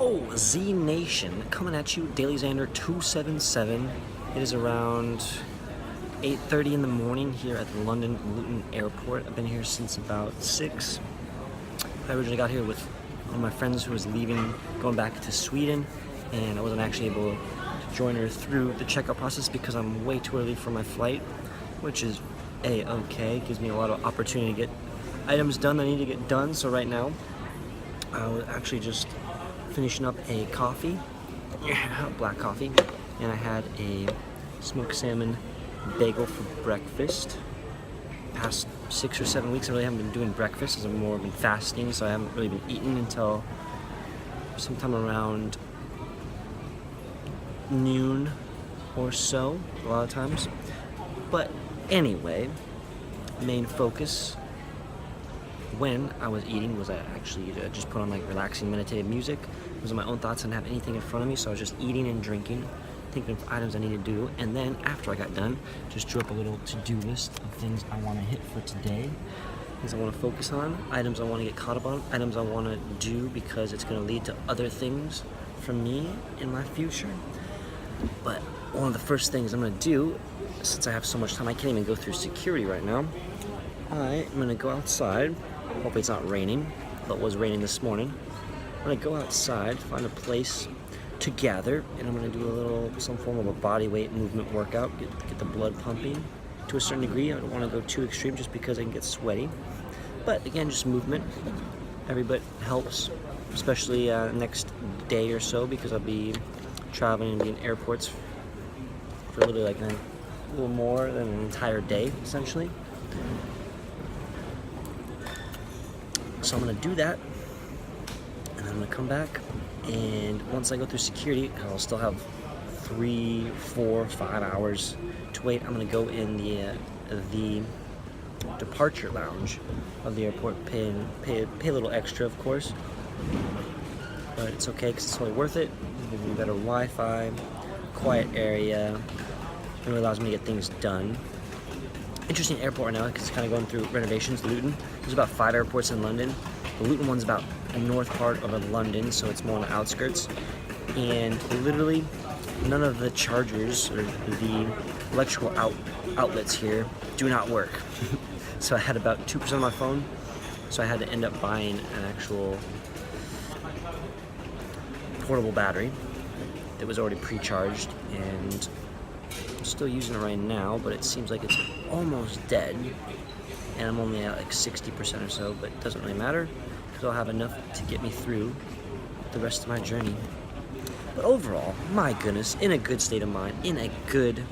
Yo, Z Nation, coming at you, DailyXander 277. It is around 8:30 in the morning here at the London Luton Airport. I've been here since about 6. I originally got here with one of my friends who was leaving, going back to Sweden, and I wasn't actually able to join her through the checkout process because I'm way too early for my flight, which is A-okay. Gives me a lot of opportunity to get items done that I need to get done. So right now, I was actually just finishing up a coffee, black coffee, and I had a smoked salmon bagel for breakfast. Past 6 or 7 weeks, I really haven't been doing breakfast as I've more been fasting, so I haven't really been eating until sometime around noon or so, a lot of times. But anyway, main focus when I was eating was I actually just put on like relaxing meditative music. It was my own thoughts. I didn't have anything in front of me, so I was just eating and drinking, thinking of items I need to do. And then after I got done, just drew up a little to-do list of things I want to hit for today, things I want to focus on, items I want to get caught up on, items I want to do because it's going to lead to other things for me in my future. But one of the first things I'm going to do, since I have so much time, I can't even go through security right now. I'm going to go outside. Hopefully it's not raining, though it was raining this morning. I'm going to go outside, find a place to gather, and I'm going to do some form of a body weight movement workout, get the blood pumping to a certain degree. I don't want to go too extreme just because I can get sweaty. But again, just movement. Every bit helps, especially next day or so, because I'll be traveling and be in airports for literally like a little more than an entire day, essentially. So I'm going to do that, and I'm going to come back, and once I go through security, I'll still have 3, 4, 5 hours to wait. I'm going to go in the departure lounge of the airport, pay a little extra, of course, but it's okay because it's totally worth it. It'll give me better Wi-Fi, quiet area, it really allows me to get things done. Interesting airport right now because it's kind of going through renovations. Luton. There's about 5 airports in London. The Luton one's about the north part of London, so it's more on the outskirts. And literally, none of the chargers or the electrical outlets here do not work. So I had about 2% of my phone, so I had to end up buying an actual portable battery that was already pre-charged, and I'm still using it right now, but it seems like it's almost dead, and I'm only at like 60% or so, but it doesn't really matter because I'll have enough to get me through the rest of my journey. But overall, my goodness, in a good state of mind, in a good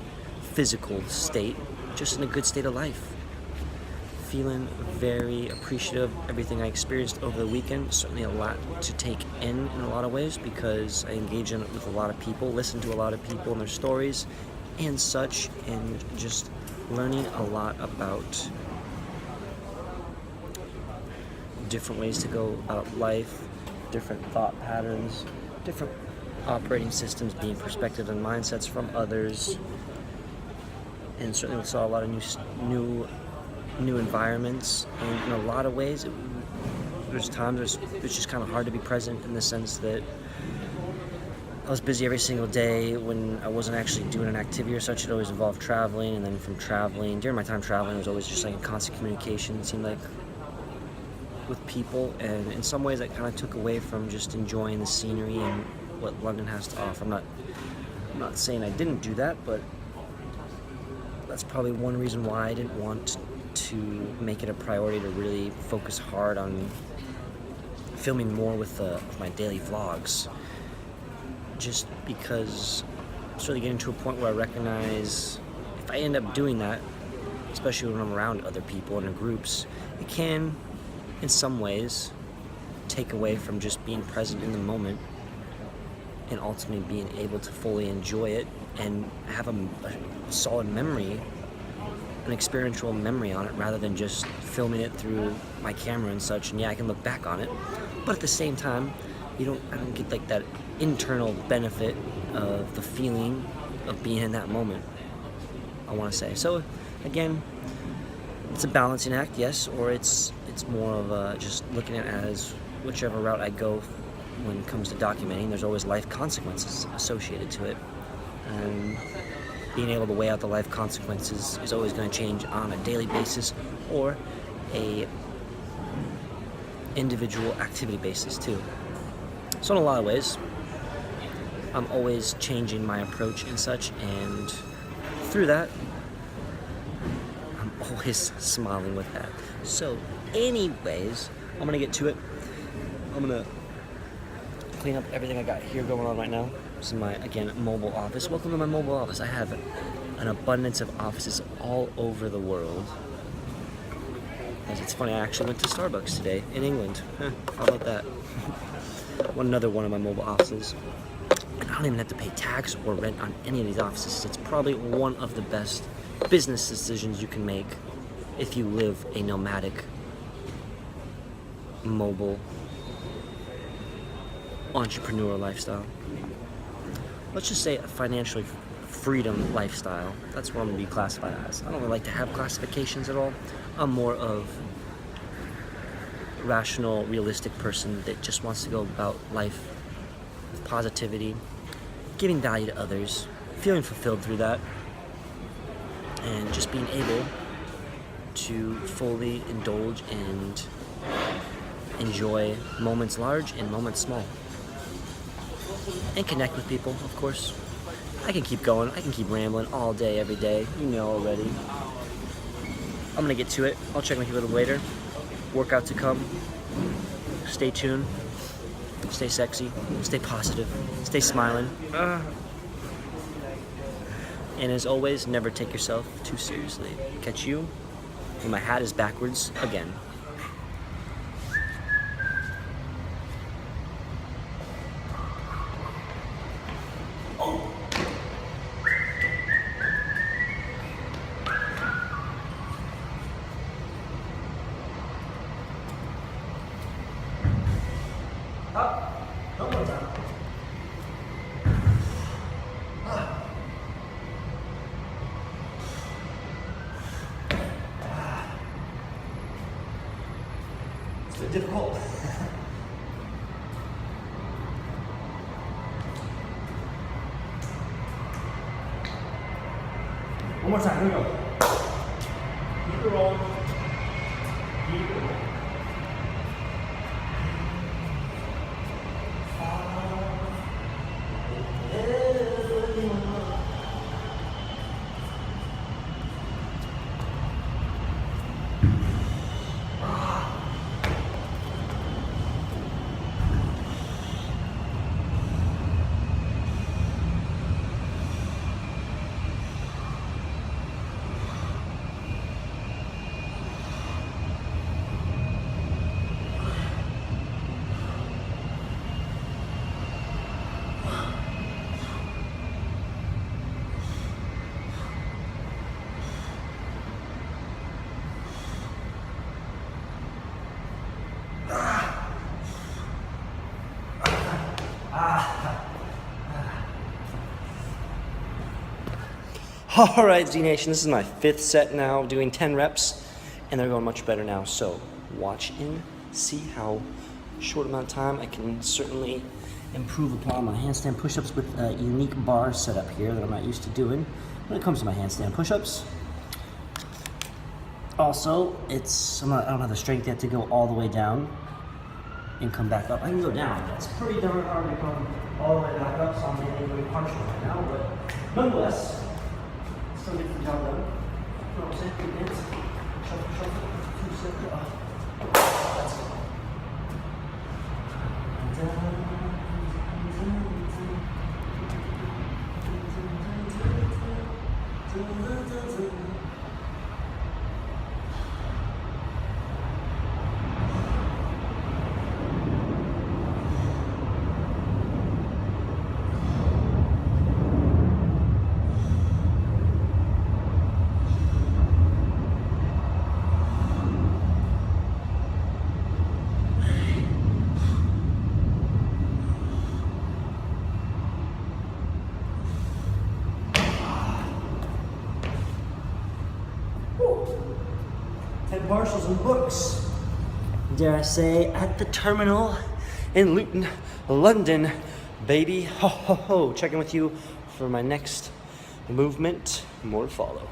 physical state, just in a good state of life. Feeling very appreciative of everything I experienced over the weekend. Certainly a lot to take in a lot of ways because I engage in it with a lot of people, listen to a lot of people and their stories and such, and just learning a lot about different ways to go about life, different thought patterns, different operating systems, being perspectives and mindsets from others, and certainly we saw a lot of new environments. And in a lot of ways, there's times it's just kind of hard to be present in the sense that I was busy every single day when I wasn't actually doing an activity or such. It always involved traveling, and then from traveling, during my time traveling, it was always just like in constant communication, it seemed like, with people, and in some ways that kind of took away from just enjoying the scenery and what London has to offer. I'm not saying I didn't do that, but that's probably one reason why I didn't want to make it a priority to really focus hard on filming more with my daily vlogs. Just because I'm sort of getting to a point where I recognize if I end up doing that, especially when I'm around other people and in groups, it can, in some ways, take away from just being present in the moment and ultimately being able to fully enjoy it and have a solid memory, an experiential memory on it, rather than just filming it through my camera and such. And yeah, I can look back on it, but at the same time, I don't get like that internal benefit of the feeling of being in that moment, I want to say. So again, it's a balancing act, yes, or it's more of just looking at it as whichever route I go when it comes to documenting, there's always life consequences associated to it. And being able to weigh out the life consequences is always going to change on a daily basis or a individual activity basis too. So in a lot of ways, I'm always changing my approach and such, and through that, I'm always smiling with that. So anyways, I'm gonna get to it. I'm gonna clean up everything I got here going on right now. This is my, again, mobile office. Welcome to my mobile office. I have an abundance of offices all over the world. As it's funny, I actually went to Starbucks today in England. How about that? Another one of my mobile offices. And I don't even have to pay tax or rent on any of these offices. It's probably one of the best business decisions you can make if you live a nomadic, mobile, entrepreneur lifestyle. Let's just say a financially freedom lifestyle. That's what I'm going to be classified as. I don't really like to have classifications at all. I'm more of a rational, realistic person that just wants to go about life with positivity, giving value to others, feeling fulfilled through that, and just being able to fully indulge and enjoy moments large and moments small. And connect with people, of course. I can keep going, I can keep rambling all day, every day, you know already. I'm gonna get to it. I'll check with you a little later. Workout to come. Stay tuned. Stay sexy. Stay positive. Stay smiling. And as always, never take yourself too seriously. Catch you when my hat is backwards again. One more time. It's a bit difficult. One more time, here we go. Keep it rolling. Keep it rolling. All right, Z Nation, this is my 5th set now, doing 10 reps, and they're going much better now. So watch and see how short amount of time I can certainly improve upon my handstand push-ups with a unique bar setup here that I'm not used to doing when it comes to my handstand push-ups. Also, I don't have the strength yet to go all the way down and come back up. I can go down. It's pretty darn hard to come all the way back up, so I'm getting really punctual right now, but nonetheless, still get the job done. You know what I'm saying? 3 minutes. Shuffle, shuffle. 2 seconds. That's it. Partials and books, dare I say, at the terminal in Luton, London, baby. Ho, ho, ho. Checking with you for my next movement. More to follow.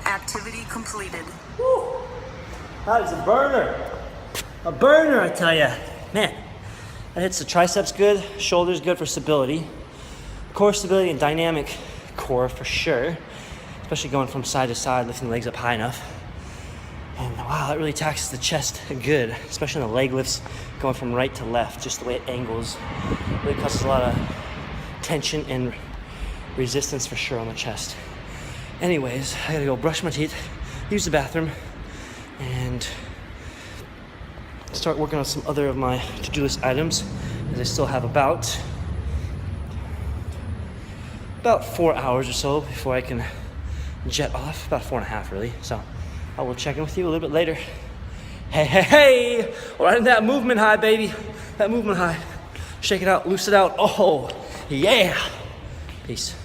Activity completed. Woo. That is a burner. A burner, I tell ya. Man, that hits the triceps good, shoulders good for stability. Core stability and dynamic core for sure. Especially going from side to side, lifting the legs up high enough. And wow, that really taxes the chest good, especially in the leg lifts going from right to left, just the way it angles. Really causes a lot of tension and resistance for sure on the chest. Anyways, I gotta go brush my teeth, use the bathroom, and start working on some other of my to-do list items, as I still have about 4 hours or so before I can jet off, about 4.5 really. So I will check in with you a little bit later. Hey, hey, hey, we're riding that movement high, baby. That movement high. Shake it out, loose it out. Oh, yeah. Peace.